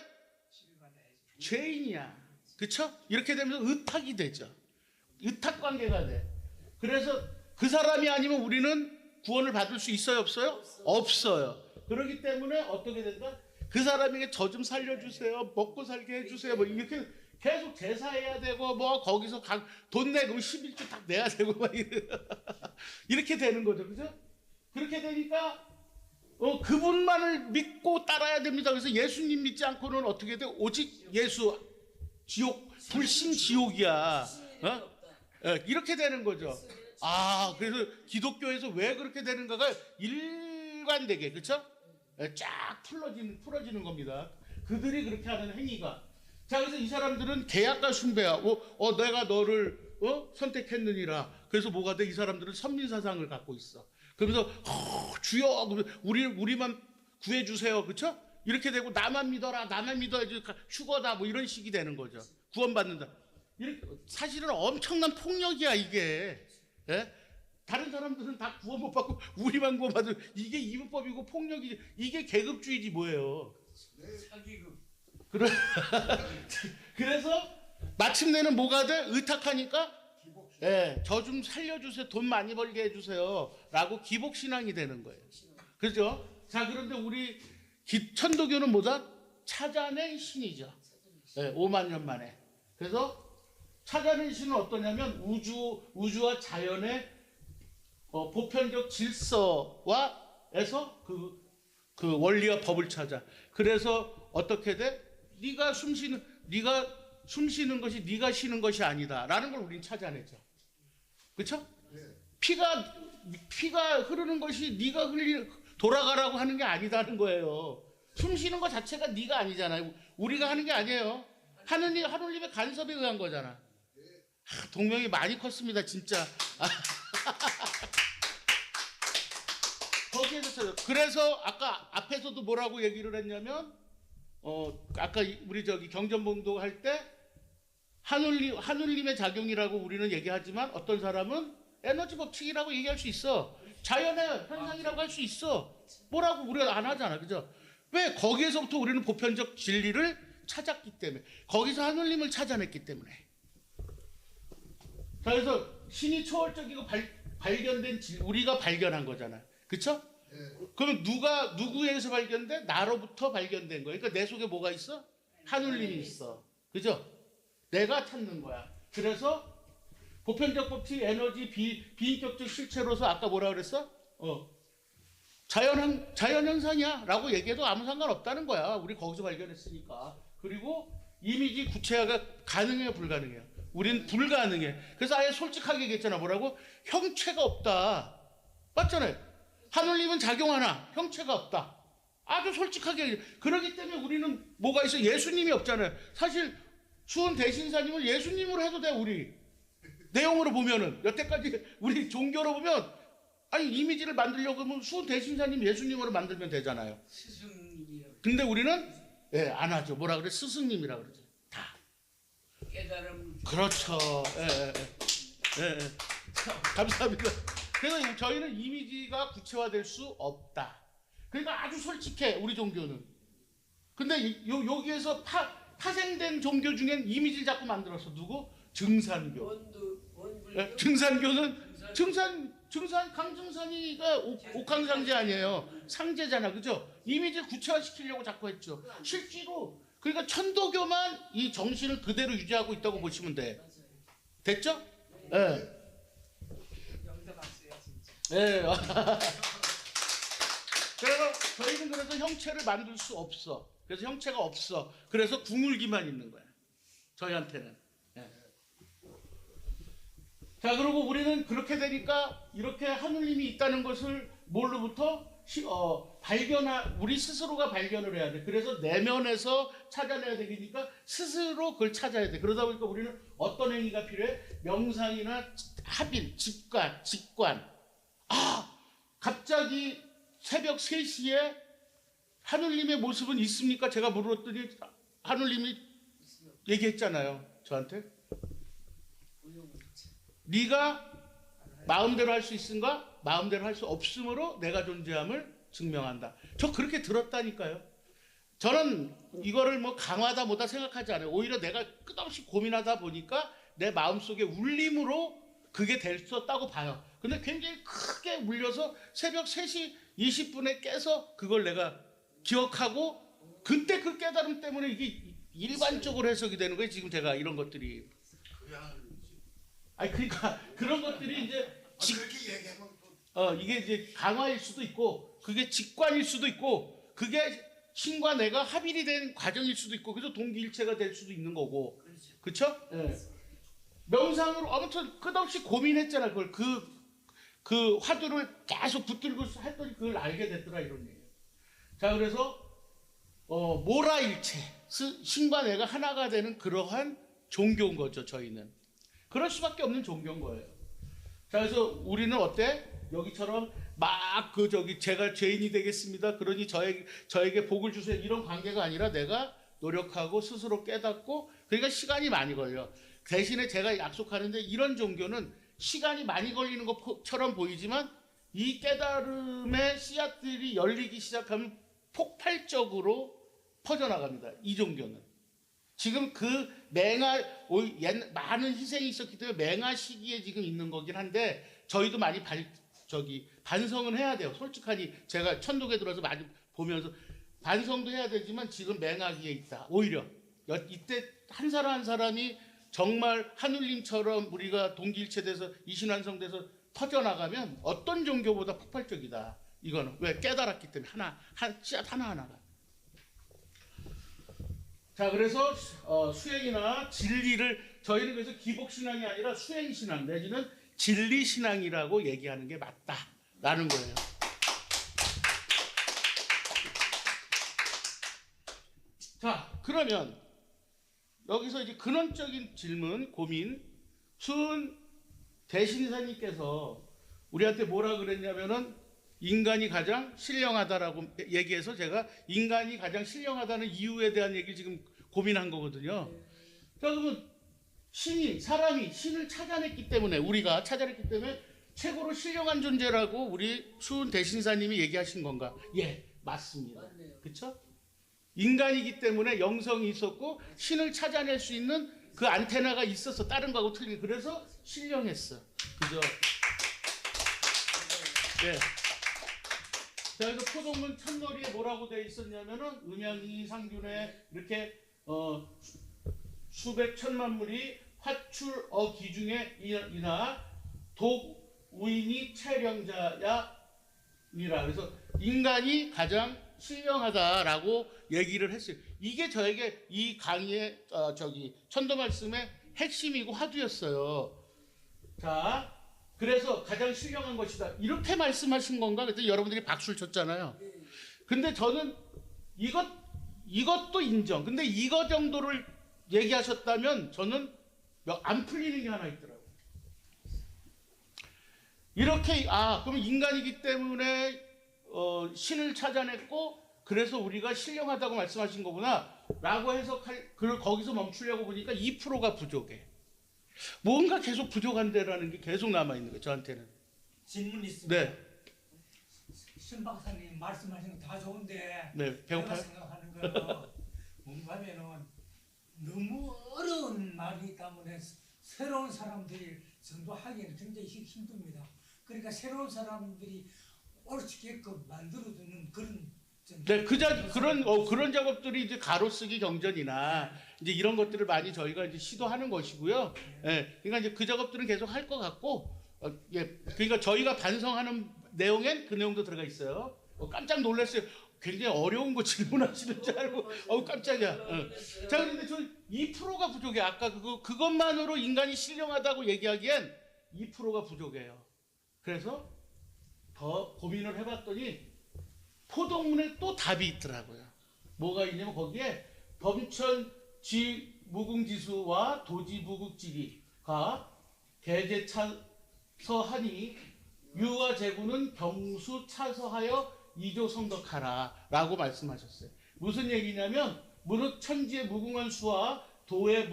치료받아야지. 죄인이야. 그쵸? 이렇게 되면서 의탁이 되죠. 의탁 관계가 돼. 그래서 그 사람이 아니면 우리는 구원을 받을 수 있어요? 없어요? 없어요. 그렇기 때문에 어떻게 된다? 그 사람에게 저 좀 살려주세요. 먹고 살게 해주세요. 뭐 이렇게 계속 제사해야 되고 뭐 거기서 돈 내고 11조 딱 내야 되고 막 이렇게 되는 거죠. 그죠? 그렇게 되니까 그분만을 믿고 따라야 됩니다. 그래서 예수님 믿지 않고는 어떻게 돼? 오직 예수 지옥 불신 지옥이야. 이렇게 되는 거죠. 그래서 기독교에서 왜 그렇게 되는가가 일관되게 그렇죠? 쫙 풀어지는 겁니다. 그들이 그렇게 하는 행위가. 자, 그래서 이 사람들은 계약과 숭배야. 내가 너를 선택했느니라. 그래서 뭐가 돼? 이 사람들은 선민 사상을 갖고 있어. 그러면서 주여 우리만 구해주세요. 그렇죠? 이렇게 되고 나만 믿어라. 나만 믿어야지 휴거다. 뭐 이런 식이 되는 거죠. 구원받는다. 이렇게 사실은 엄청난 폭력이야 이게. 예? 다른 사람들은 다 구원 못 받고 우리만 구원 받으면 이게 이분법이고 폭력이지. 이게 계급주의지 뭐예요. 사기급. 그래서 마침내는 뭐가 돼? 의탁하니까 저 좀 살려주세요. 돈 많이 벌게 해주세요. 라고 기복신앙이 되는 거예요. 그죠? 자, 그런데 우리 천도교는 뭐다? 찾아낸 신이죠. 5만 년 만에. 그래서 찾아낸 신은 어떠냐면 우주와 자연의 보편적 질서와에서 그 원리와 법을 찾아. 그래서 어떻게 돼? 네가 숨쉬는 것이 네가 쉬는 것이 아니다라는 걸 우린 찾아내죠. 그렇죠? 피가 흐르는 것이 네가 돌아가라고 하는 게 아니다는 거예요. 숨쉬는 것 자체가 네가 아니잖아요. 우리가 하는 게 아니에요. 하느님의 간섭에 의한 거잖아. 동명이 많이 컸습니다, 진짜. 거기에서 그래서 아까 앞에서도 뭐라고 얘기를 했냐면 아까 우리 경전봉도 할 때 하늘님의 작용이라고 우리는 얘기하지만 어떤 사람은 에너지 법칙이라고 얘기할 수 있어. 자연의 현상이라고 할 수 있어. 뭐라고 우리가 안 하잖아. 그죠? 왜? 거기에서부터 우리는 보편적 진리를 찾았기 때문에. 거기서 하늘님을 찾아냈기 때문에. 자, 그래서 신이 초월적이고 발견된 우리가 발견한 거잖아. 그쵸? 그럼 누구에서 발견돼? 나로부터 발견된 거야. 그러니까 내 속에 뭐가 있어? 하늘님이 있어. 그죠? 내가 찾는 거야. 그래서 보편적 법칙, 에너지, 비인격적 실체로서 아까 뭐라 그랬어? 자연현상이야 라고 얘기해도 아무 상관없다는 거야. 우리 거기서 발견했으니까. 그리고 이미지 구체화가 가능해요, 불가능해요? 우린 불가능해. 그래서 아예 솔직하게 얘기했잖아. 뭐라고? 형체가 없다. 맞잖아요. 하늘님은 작용하나 형체가 없다. 아주 솔직하게. 그렇기 때문에 우리는 뭐가 있어? 예수님이 없잖아요. 사실 수은 대신사님을 예수님으로 해도 돼. 우리 내용으로 보면은 여태까지 우리 종교로 보면 이미지를 만들려고 하면 수은 대신사님 예수님으로 만들면 되잖아요. 스승님이라고. 근데 우리는 안 하죠. 뭐라 그래? 스승님이라 그러죠. 다. 깨달음. 그렇죠. 감사합니다. 그래서 저희는 이미지가 구체화될 수 없다. 그러니까 아주 솔직해, 우리 종교는. 근데 여기에서 파생된 종교 중엔 이미지를 자꾸 만들었어. 누구? 증산교. 증산교는 강증산이가 옥황상제 아니에요. 상제잖아. 그죠? 이미지를 구체화시키려고 자꾸 했죠. 실제로 그러니까 천도교만 이 정신을 그대로 유지하고 있다고 보시면 돼. 됐죠? 네. 영접학수야 진짜. 네. 그래서 저희는 형체를 만들 수 없어. 그래서 형체가 없어. 그래서 궁울기만 있는 거야. 저희한테는. 네. 자, 그리고 우리는 그렇게 되니까 이렇게 하느님이 있다는 것을 뭘로부터 우리 스스로가 발견을 해야 돼. 그래서 내면에서 찾아내야 되니까 스스로 그걸 찾아야 돼. 그러다 보니까 우리는 어떤 행위가 필요해? 명상이나 합일, 직관. 갑자기 새벽 3시에 하느님의 모습은 있습니까? 제가 물었더니 하느님이 얘기했잖아요. 저한테. 네가 마음대로 할 수 있은가? 마음대로 할 수 없으므로 내가 존재함을 증명한다. 저 그렇게 들었다니까요. 저는 이거를 뭐 강화다 뭐다 생각하지 않아요. 오히려 내가 끝없이 고민하다 보니까 내 마음속에 울림으로 그게 됐었다고 봐요. 근데 굉장히 크게 울려서 새벽 3시 20분에 깨서 그걸 내가 기억하고 그때 그 깨달음 때문에 이게 일반적으로 해석이 되는 거예요. 지금 제가 이런 것들이. 아니 그러니까 그런 것들이 이제 그렇게 얘기하면 또 이게 이제 강화일 수도 있고 그게 직관일 수도 있고 그게 신과 내가 합일이 된 과정일 수도 있고 그래서 동기일체가 될 수도 있는 거고 그렇죠? 예. 명상으로 아무튼 끝없이 고민했잖아 그걸 그 화두를 계속 붙들고 했더니 그걸 알게 됐더라 이런 얘기예요. 자 그래서 모라일체 신과 내가 하나가 되는 그러한 종교인 거죠. 저희는 그럴 수밖에 없는 종교인 거예요. 자 그래서 우리는 어때? 여기처럼 막 제가 죄인이 되겠습니다. 그러니 저에게 복을 주세요. 이런 관계가 아니라 내가 노력하고 스스로 깨닫고 그러니까 시간이 많이 걸려. 대신에 제가 약속하는데 이런 종교는 시간이 많이 걸리는 것처럼 보이지만 이 깨달음의 씨앗들이 열리기 시작하면 폭발적으로 퍼져나갑니다. 이 종교는. 지금 그 많은 희생이 있었기 때문에 맹하 시기에 지금 있는 거긴 한데 저희도 많이 반성은 해야 돼요. 솔직하니 제가 천독에 들어서 많이 보면서 반성도 해야 되지만 지금 맹하기에 있다. 오히려 이때 한 사람 한 사람이 정말 하늘님처럼 우리가 동기일체돼서 이신완성돼서 퍼져나가면 어떤 종교보다 폭발적이다. 이거는 왜 깨달았기 때문에 씨앗 하나하나가. 자 그래서 수행이나 진리를 저희는 그래서 기복신앙이 아니라 수행신앙 내지는 진리신앙이라고 얘기하는 게 맞다라는 거예요. 자 그러면 여기서 이제 근원적인 질문 고민 수은 대신사님께서 우리한테 뭐라 그랬냐면은 인간이 가장 신령하다라고 얘기해서 제가 인간이 가장 신령하다는 이유에 대한 얘기를 지금 고민한 거거든요. 자, 그러면 사람이 신을 찾아냈기 때문에 우리가 찾아냈기 때문에 최고로 신령한 존재라고 우리 수은 대신사님이 얘기하신 건가? 예, 맞습니다. 그렇죠? 인간이기 때문에 영성이 있었고 신을 찾아낼 수 있는 그 안테나가 있었어. 다른 거하고 틀리게. 그래서 신령했어. 그죠? 네. 자, 그래서 포동문 첫머리에 뭐라고 되어 있었냐면은 음양이 상균에 이렇게 수백 천만 물이 화출 기중에 이나 독우인이 체령자야니라. 그래서 인간이 가장 신령하다라고 얘기를 했어요. 이게 저에게 이 강의의 천도 말씀의 핵심이고 화두였어요. 자, 그래서 가장 신령한 것이다. 이렇게 말씀하신 건가? 그랬더니 여러분들이 박수를 쳤잖아요. 근데 저는 이것도 인정. 근데 이거 정도를 얘기하셨다면 저는 안 풀리는 게 하나 있더라고요. 이렇게 그럼 인간이기 때문에 신을 찾아냈고 그래서 우리가 신령하다고 말씀하신 거구나 라고 거기서 멈추려고 보니까 2%가 부족해. 뭔가 계속 부족한데라는 게 계속 남아있는 거예요. 저한테는. 질문 있습니다. 네. 신 박사님 말씀하신 거 다 좋은데 네, 내가 배고파요? 생각하는 거는 뭔가 하면은 너무 어려운 말이기 때문에 새로운 사람들이 전도하기에는 굉장히 힘듭니다. 그러니까 새로운 사람들이 올 수 있게끔 만들어주는 그런 네, 그런 작업들이 이제 가로쓰기 경전이나 이제 이런 것들을 많이 저희가 이제 시도하는 것이고요. 예, 그러니까 이제 그 작업들은 계속 할 것 같고, 예, 그러니까 저희가 반성하는 내용엔 그 내용도 들어가 있어요. 깜짝 놀랐어요. 굉장히 어려운 거 질문하시는 줄 알고, 깜짝이야. 자, 그런데 저 2%가 부족해. 아까 그것만으로 인간이 신령하다고 얘기하기엔 2%가 부족해요. 그래서 더 고민을 해봤더니 포동문에 또 답이 있더라고요. 뭐가 있냐면 거기에 범천지 무궁지수와 도지 무국지리가 개제차서하니 유와 제구는 경수 차서하여 이조 성덕하라 라고 말씀하셨어요. 무슨 얘기냐면 무릇 천지의 무궁한 수와 도의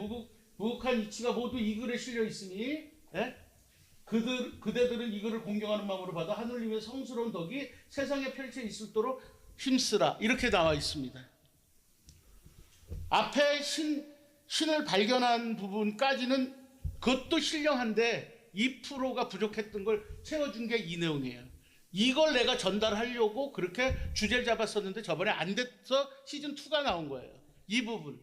무국한 이치가 모두 이 글에 실려 있으니 그대들은 이거를 공경하는 마음으로 받아 하늘님의 성스러운 덕이 세상에 펼쳐 있을도록 힘쓰라. 이렇게 나와 있습니다. 앞에 신을 발견한 부분까지는 그것도 신령한데 2%가 부족했던 걸 채워준 게 이 내용이에요. 이걸 내가 전달하려고 그렇게 주제를 잡았었는데 저번에 안 돼서 시즌2가 나온 거예요. 이 부분.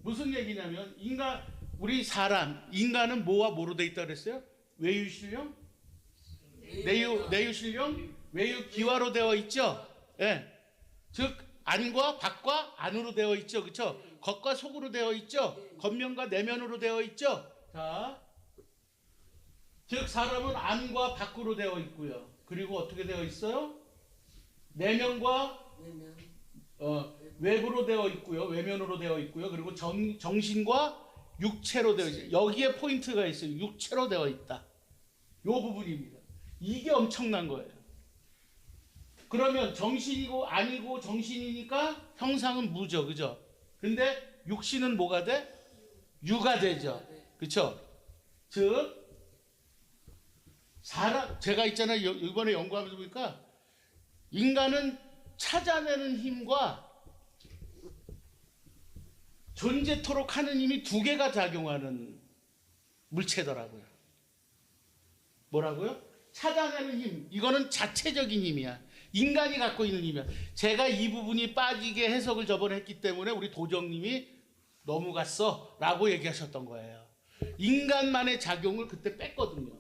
무슨 얘기냐면 우리 인간은 뭐와 뭐로 돼 있다 그랬어요? 외유신령? 내유신령? 외유기화로 되어 있죠? 예. 즉 안과 밖과 안으로 되어 있죠. 그렇죠? 겉과 속으로 되어 있죠. 겉면과 내면으로 되어 있죠. 자, 즉 사람은 안과 밖으로 되어 있고요. 그리고 어떻게 되어 있어요? 내면과 내면 외부로 되어 있고요. 외면으로 되어 있고요. 그리고 정신과 육체로 되어 있어요. 여기에 포인트가 있어요. 육체로 되어 있다. 이 부분입니다. 이게 엄청난 거예요. 그러면 정신이고 아니고 정신이니까 형상은 무죠. 그죠? 근데 육신은 뭐가 돼? 유가 되죠. 그렇죠? 즉 제가 있잖아요. 이번에 연구하면서 보니까 인간은 찾아내는 힘과 존재토록 하는 힘이 두 개가 작용하는 물체더라고요. 뭐라고요? 찾아내는 힘. 이거는 자체적인 힘이야. 인간이 갖고 있는 힘이야. 제가 이 부분이 빠지게 해석을 저번에 했기 때문에 우리 도정님이 너무 갔어 라고 얘기하셨던 거예요. 인간만의 작용을 그때 뺐거든요.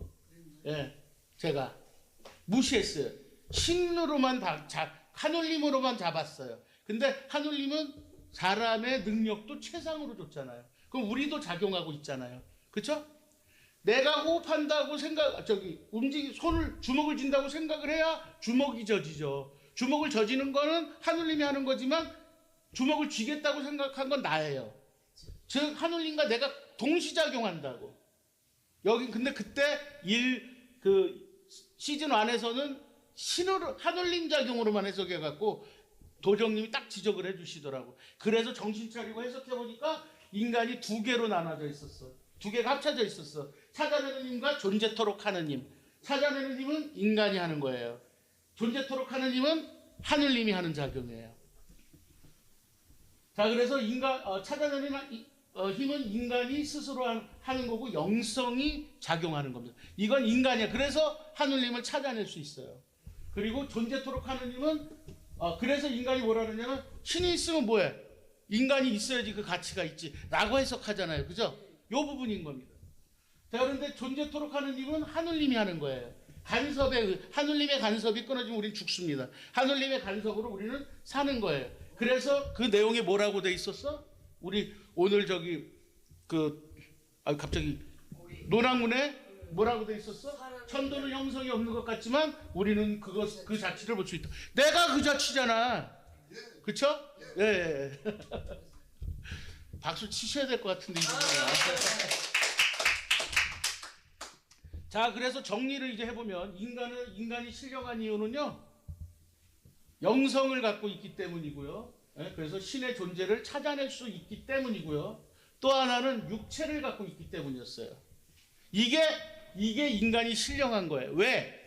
예, 제가 무시했어요. 신으로만 하늘님으로만 잡았어요. 근데 하늘님은 사람의 능력도 최상으로 줬잖아요. 그럼 우리도 작용하고 있잖아요. 그렇죠? 내가 호흡한다고 주먹을 쥔다고 생각을 해야 주먹이 져지죠. 주먹을 져지는 거는 하늘님이 하는 거지만 주먹을 쥐겠다고 생각한 건 나예요. 즉 하늘님과 내가 동시작용한다고. 근데 그때 시즌 1에서는 하늘님 작용으로만 해석해갖고 도정님이 딱 지적을 해주시더라고. 그래서 정신 차리고 해석해보니까 인간이 두 개로 나눠져 있었어. 두 개가 합쳐져 있었어. 찾아내는 힘과 존재토록 하는 힘. 찾아내는 힘은 인간이 하는 거예요. 존재토록 하는 힘은 하늘님이 하는 작용이에요. 자, 그래서 찾아내는 힘은 인간이 스스로 하는 거고 영성이 작용하는 겁니다. 이건 인간이야. 그래서 하늘님을 찾아낼 수 있어요. 그리고 존재토록 하는 힘은 그래서 인간이 뭐라 그러냐면 신이 있으면 뭐해? 인간이 있어야지 그 가치가 있지 라고 해석하잖아요. 그죠? 요 부분인 겁니다. 자, 그런데 존재토록 하는 힘은 하늘님이 하는 거예요. 하늘님의 간섭이 끊어지면 우리는 죽습니다. 하늘님의 간섭으로 우리는 사는 거예요. 그래서 그 내용에 뭐라고 돼 있었어? 우리 오늘 갑자기 논학문에 뭐라고 돼 있었어? 천도는 형성이 없는 것 같지만 우리는 그 자취를 볼 수 있다. 내가 그 자취잖아. 그쵸? 예. 박수 치셔야 될 것 같은데. 자, 그래서 정리를 이제 해보면 인간이 신령한 이유는요, 영성을 갖고 있기 때문이고요. 그래서 신의 존재를 찾아낼 수 있기 때문이고요. 또 하나는 육체를 갖고 있기 때문이었어요. 이게 인간이 신령한 거예요. 왜?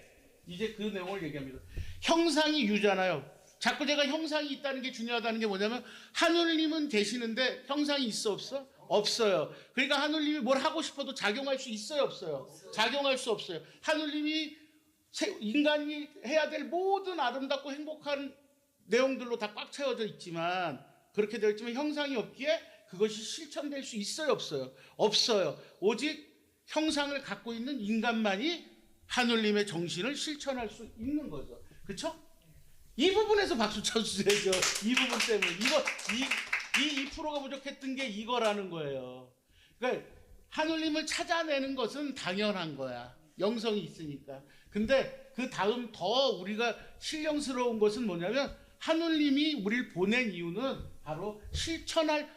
이제 그 내용을 얘기합니다. 형상이 유잖아요. 자꾸 제가 형상이 있다는 게 중요하다는 게 뭐냐면 하늘님은 계시는데 형상이 있어 없어? 없어요. 그러니까 하늘님이 뭘 하고 싶어도 작용할 수 있어요 없어요? 작용할 수 없어요. 하늘님이 인간이 해야 될 모든 아름답고 행복한 내용들로 다 꽉 채워져 있지만 그렇게 되어 있지만 형상이 없기에 그것이 실천될 수 있어요 없어요? 없어요. 오직 형상을 갖고 있는 인간만이 하늘님의 정신을 실천할 수 있는 거죠. 그렇죠? 이 부분에서 박수 쳐주셔야죠. 이 부분 때문에 이 2%가 부족했던 게 이거라는 거예요. 그러니까 하늘님을 찾아내는 것은 당연한 거야. 영성이 있으니까. 근데 그 다음 더 우리가 신령스러운 것은 뭐냐면 하늘님이 우리를 보낸 이유는 바로 실천할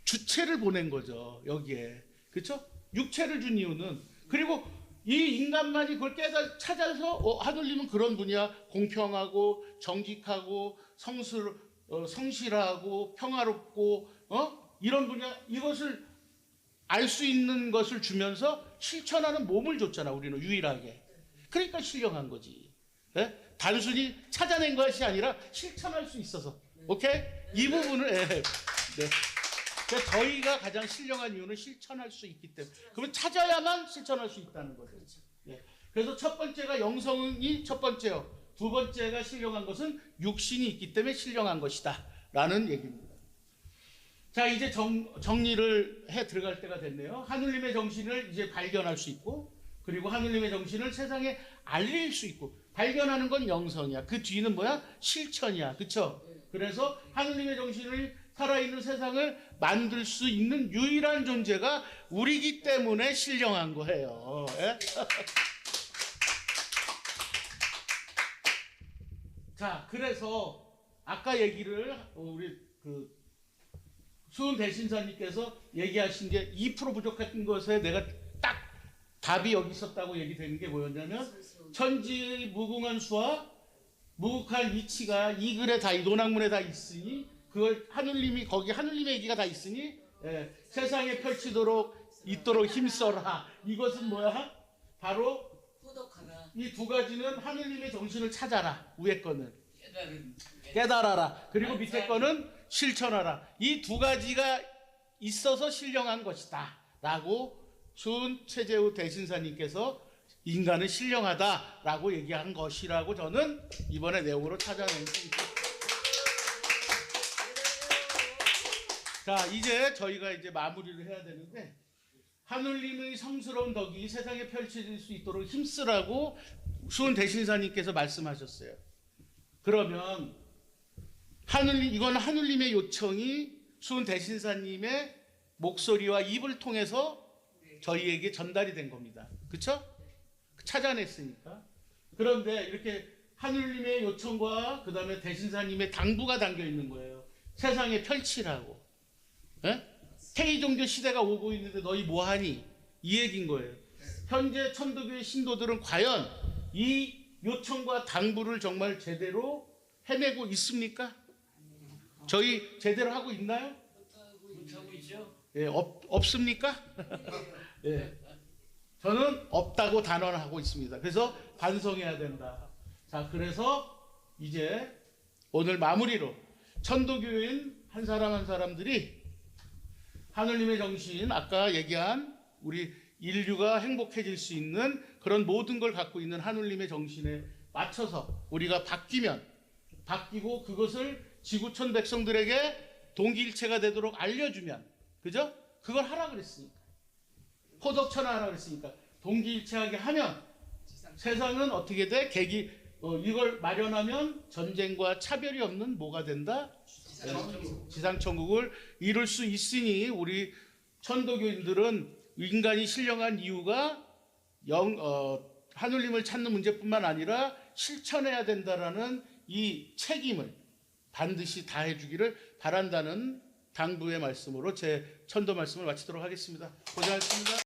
주체를 보낸 거죠. 여기에. 그렇죠? 육체를 준 이유는. 그리고 이 인간만이 그걸 찾아서 하늘님은 그런 분이야. 공평하고 정직하고 성실하고 평화롭고 이런 분이야. 이것을 알 수 있는 것을 주면서 실천하는 몸을 줬잖아. 우리는 유일하게. 그러니까 신령한 거지. 예? 단순히 찾아낸 것이 아니라 실천할 수 있어서. 오케이? 이 부분을 네. 그러니까 저희가 가장 신령한 이유는 실천할 수 있기 때문에. 그러면 찾아야만 실천할 수 있다는 거죠. 예. 그래서 첫 번째가 영성이 첫 번째요. 두 번째가 신령한 것은 육신이 있기 때문에 신령한 것이다 라는 얘기입니다. 자, 이제 정리를 해 들어갈 때가 됐네요. 하느님의 정신을 이제 발견할 수 있고, 그리고 하느님의 정신을 세상에 알릴 수 있고. 발견하는 건 영성이야. 그 뒤는 뭐야? 실천이야. 그쵸? 그래서 하느님의 정신을 살아있는 세상을 만들 수 있는 유일한 존재가 우리기 때문에 신령한 거예요. 예? 자, 그래서 아까 얘기를 우리 그 수은 대신사님께서 얘기하신 게 2% 부족했던 것에 내가 딱 답이 여기 있었다고 얘기되는 게 뭐였냐면, 천지 무궁한 수와 무궁한 이치가 이 글에 다, 이 논학문에 다 있으니, 그걸 하느님이, 거기 하느님의 얘기가 다 있으니, 예, 세상에 펼치도록 있도록 힘써라. 이것은 뭐야? 바로 후덕하라. 이 두 가지는 하느님의 정신을 찾아라. 위에 거는 깨달은 깨달아라. 그리고 밑에 거는 실천하라. 이 두 가지가 있어서 신령한 것이다 라고 수은 최재우 대신사님께서 인간은 신령하다라고 얘기한 것이라고 저는 이번에 내용으로 찾아낸 것입니다. 자, 이제 저희가 이제 마무리를 해야 되는데, 하느님의 성스러운 덕이 세상에 펼쳐질 수 있도록 힘쓰라고 수은 대신사님께서 말씀하셨어요. 그러면 이건 하느님의 요청이 수은 대신사님의 목소리와 입을 통해서 저희에게 전달이 된 겁니다. 그렇죠? 찾아냈으니까. 그런데 이렇게 하느님의 요청과 그 다음에 대신사님의 당부가 담겨 있는 거예요. 세상에 펼치라고. 예? 태의종교 시대가 오고 있는데 너희 뭐하니? 이 얘기인 거예요. 현재 천도교의 신도들은 과연 이 요청과 당부를 정말 제대로 해내고 있습니까? 저희 제대로 하고 있나요? 못하고 있죠. 예, 없습니까? 예. 저는 없다고 단언하고 있습니다. 그래서 반성해야 된다. 자, 그래서 이제 오늘 마무리로 천도교인 한 사람 한 사람들이 하느님의 정신, 아까 얘기한 우리 인류가 행복해질 수 있는 그런 모든 걸 갖고 있는 하느님의 정신에 맞춰서 우리가 바뀌고 그것을 지구촌 백성들에게 동기일체가 되도록 알려주면, 그죠? 그걸 하라 그랬으니까. 호덕천하라 그랬으니까. 동기일체하게 하면 세상은 어떻게 돼? 이걸 마련하면 전쟁과 차별이 없는 뭐가 된다? 지상천국을 이룰 수 있으니 우리 천도교인들은 인간이 신령한 이유가 하느님을 찾는 문제뿐만 아니라 실천해야 된다라는 이 책임을 반드시 다해 주기를 바란다는 당부의 말씀으로 제 천도 말씀을 마치도록 하겠습니다. 고생하셨습니다.